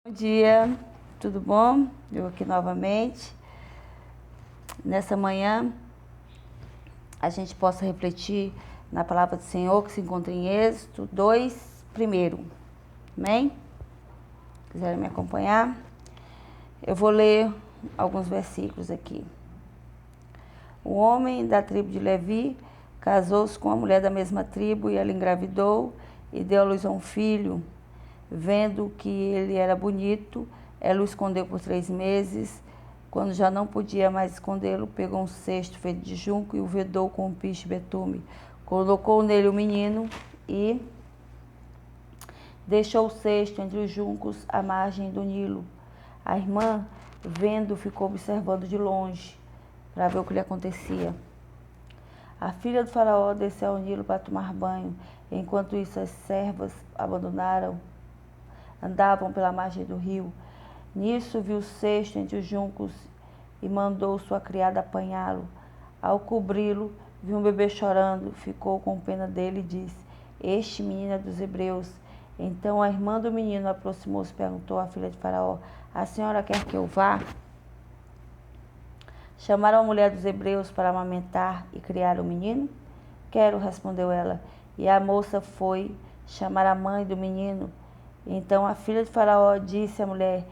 Bom dia, tudo bom? Eu aqui novamente. Nessa manhã, a gente possa refletir na palavra do Senhor que se encontra em Êxodo 2, primeiro. Amém? Quiserem me acompanhar? Eu vou ler alguns versículos aqui. O homem da tribo de Levi casou-se com uma mulher da mesma tribo e ela engravidou e deu à luz a um filho. Vendo que ele era bonito, ela o escondeu por 3 meses. Quando já não podia mais escondê-lo, pegou um cesto feito de junco e o vedou com um piche betume. Colocou nele o menino e deixou o cesto entre os juncos à margem do Nilo. A irmã, vendo, ficou observando de longe para ver o que lhe acontecia. A filha do faraó desceu ao Nilo para tomar banho. Enquanto isso, as servas andavam pela margem do rio. Nisso viu o cesto entre os juncos e mandou sua criada apanhá-lo. Ao cobri-lo, viu um bebê chorando, ficou com pena dele e disse: "Este menino é dos hebreus." Então a irmã do menino aproximou-se e perguntou à filha de Faraó: "A senhora quer que eu vá?" Chamaram a mulher dos hebreus para amamentar e criar o menino? "Quero", respondeu ela. E a moça foi chamar a mãe do menino. Então a filha de Faraó disse à mulher: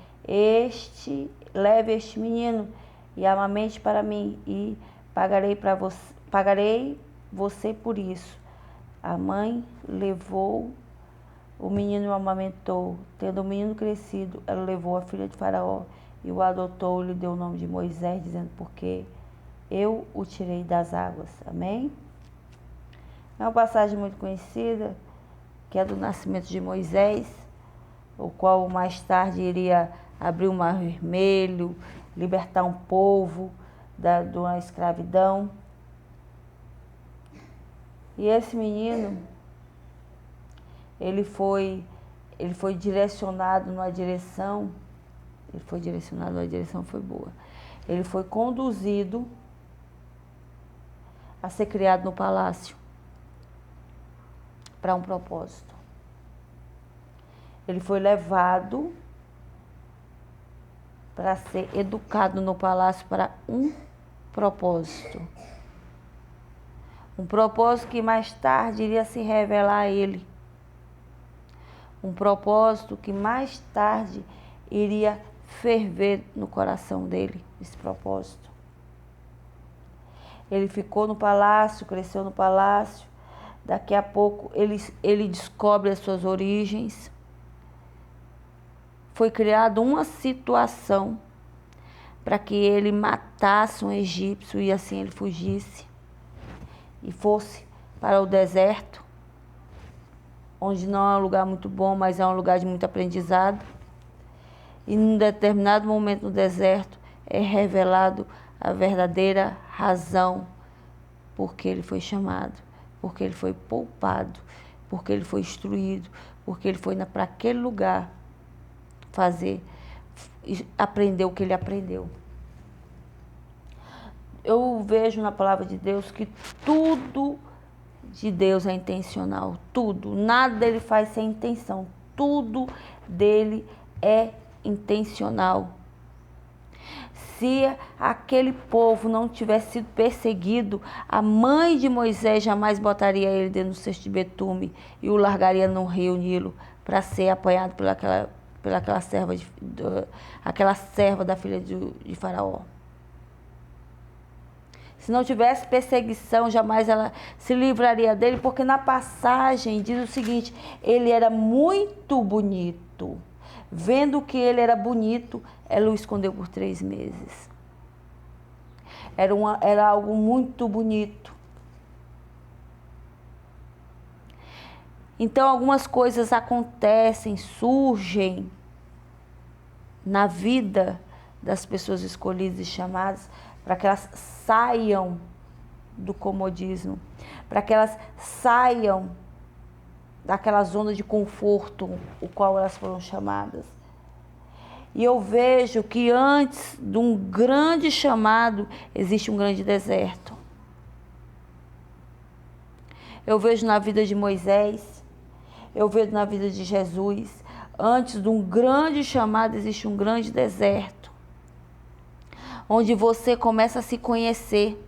Leve este menino e amamente para mim, e pagarei você por isso." A mãe levou o menino e o amamentou. Tendo o menino crescido, ela levou a filha de Faraó e o adotou e lhe deu o nome de Moisés, dizendo: "Porque eu o tirei das águas." Amém? É uma passagem muito conhecida, que é do nascimento de Moisés, o qual mais tarde iria abrir o Mar Vermelho, libertar um povo de uma escravidão. E esse menino, ele foi direcionado numa direção, foi boa. Ele foi conduzido a ser criado no palácio para um propósito. Ele foi levado para ser educado no palácio para um propósito. Um propósito que mais tarde iria se revelar a ele. Um propósito que mais tarde iria ferver no coração dele, esse propósito. Ele ficou no palácio, cresceu no palácio. Daqui a pouco ele descobre as suas origens. Foi criada uma situação para que ele matasse um egípcio e assim ele fugisse e fosse para o deserto, onde não é um lugar muito bom, mas é um lugar de muito aprendizado. E num determinado momento no deserto é revelado a verdadeira razão por que ele foi chamado, porque ele foi poupado, porque ele foi instruído, porque ele foi para aquele lugar aprender o que ele aprendeu. Eu vejo na palavra de Deus que tudo de Deus é intencional, tudo, nada dele faz sem intenção, tudo dele é intencional. Se aquele povo não tivesse sido perseguido, a mãe de Moisés jamais botaria ele dentro do cesto de betume e o largaria no rio Nilo para ser apanhado pelaquela serva da filha de Faraó. Se não tivesse perseguição, jamais ela se livraria dele, porque na passagem diz o seguinte: ele era muito bonito. Vendo que ele era bonito, ela o escondeu por 3 meses. Era algo muito bonito. Então algumas coisas acontecem, surgem na vida das pessoas escolhidas e chamadas para que elas saiam do comodismo, para que elas saiam daquela zona de conforto o qual elas foram chamadas. E eu vejo que antes de um grande chamado existe um grande deserto. Eu vejo na vida de Moisés, eu vejo na vida de Jesus, antes de um grande chamado existe um grande deserto, onde você começa a se conhecer,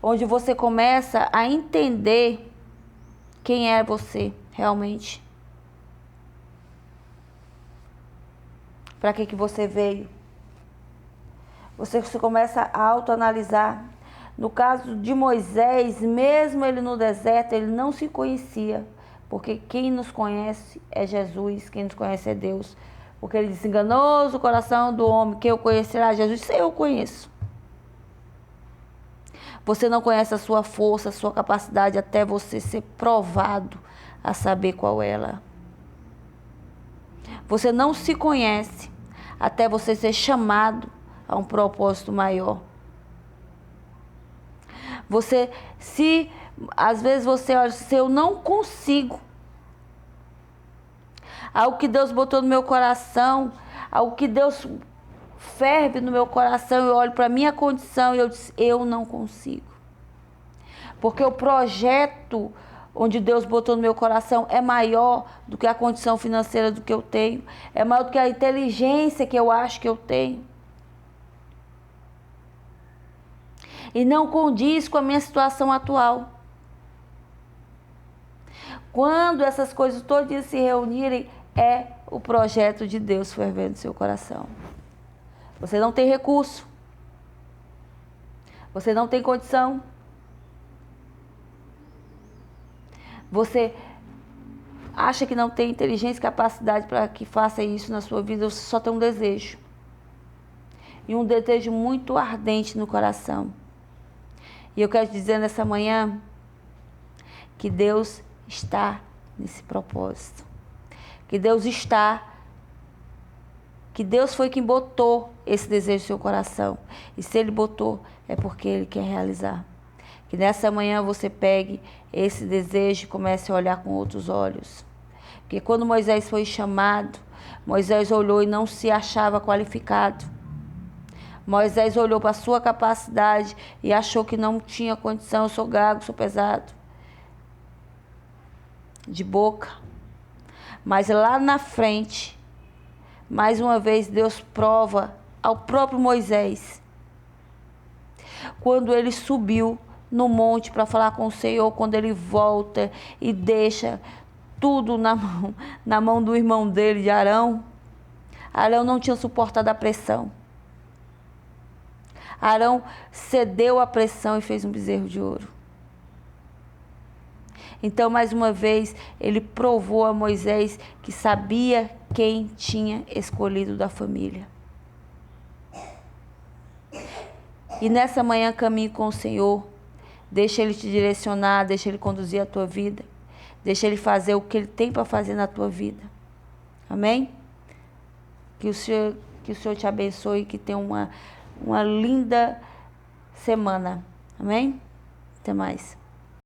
onde você começa a entender quem é você realmente. Para que você veio? Você começa a autoanalisar. No caso de Moisés, mesmo ele no deserto, ele não se conhecia. Porque quem nos conhece é Jesus, quem nos conhece é Deus. Porque ele disse, enganoso o coração do homem, quem eu conhecerá? Jesus, eu conheço. Você não conhece a sua força, a sua capacidade, até você ser provado a saber qual é ela. Você não se conhece até você ser chamado a um propósito maior. Às vezes você olha, se eu não consigo, algo que Deus botou no meu coração, algo que Deus ferve no meu coração, eu olho para a minha condição e eu disse, eu não consigo. Porque o projeto onde Deus botou no meu coração é maior do que a condição financeira do que eu tenho, é maior do que a inteligência que eu acho que eu tenho. E não condiz com a minha situação atual. Quando essas coisas todas se reunirem, é o projeto de Deus fervendo no seu coração. Você não tem recurso. Você não tem condição. Você acha que não tem inteligência e capacidade para que faça isso na sua vida. Você só tem um desejo. E um desejo muito ardente no coração. E eu quero te dizer nessa manhã que Deus está nesse propósito. Que Deus foi quem botou esse desejo no seu coração. E se Ele botou, é porque Ele quer realizar. Que nessa manhã você pegue esse desejo e comece a olhar com outros olhos. Porque quando Moisés foi chamado, Moisés olhou e não se achava qualificado. Moisés olhou para a sua capacidade e achou que não tinha condição. Eu sou gago, sou pesado. De boca. Mas lá na frente, mais uma vez, Deus prova ao próprio Moisés. Quando ele subiu no monte para falar com o Senhor, quando ele volta e deixa tudo na mão do irmão dele, de Arão. Arão não tinha suportado a pressão. Arão cedeu à pressão e fez um bezerro de ouro. Então, mais uma vez, ele provou a Moisés que sabia quem tinha escolhido da família. E nessa manhã, caminhe com o Senhor. Deixa Ele te direcionar, deixa Ele conduzir a tua vida. Deixa Ele fazer o que Ele tem para fazer na tua vida. Amém? Que o Senhor te abençoe e que tenha uma linda semana. Amém? Até mais.